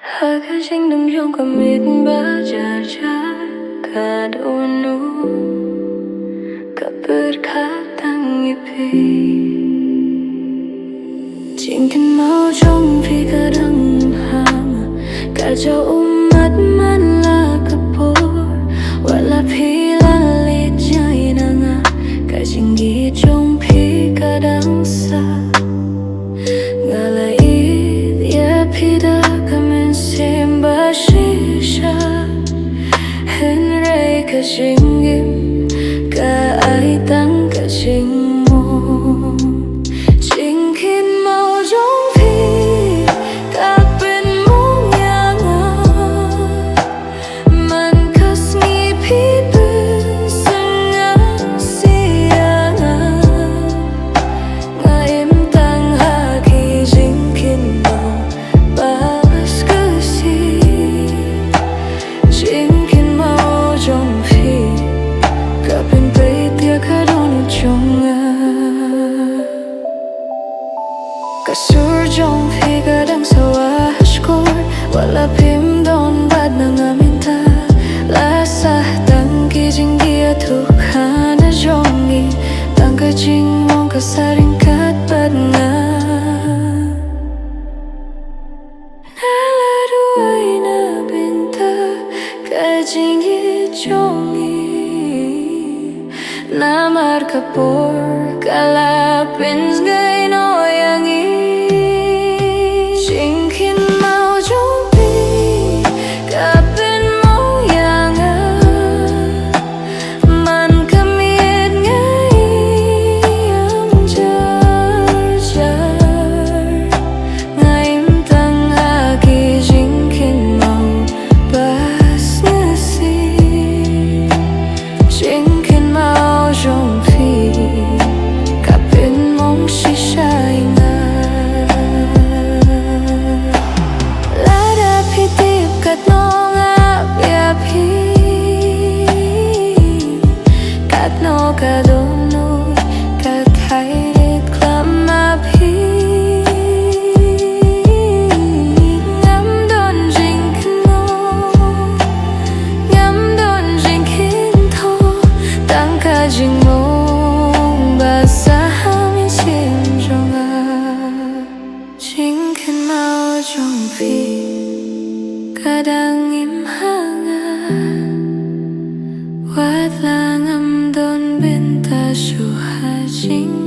Hakasin ng iyong kamit ba Jaja Kadunu Kapagkatang ipi Chính mau trong phi cả đăng hàng Cả cho umat man la kapor Wala pila lit jay na nga Cả chính trong phi cả đăng sa Ngalaid ya pida kamen simba shisha Henry ka jingim Ka ai tăng ka jing mo Kasur jong phi kadang sawa hashkor Wala pim don bad na ngaminta Lasa tang kijing dia tukhan na jongi Tang kajing mong kasaring kat bad nga Naladuay na binta Kajing jongi Namar kapor kalapin gay no yangi No ka donoy ka thairit klama phi ngam don jing kno ngam don jing kin tho tang ka jing mong ba sa min sim jong a jing kin mau jong phi kadang im hanga wat lang am don binta shu ha jing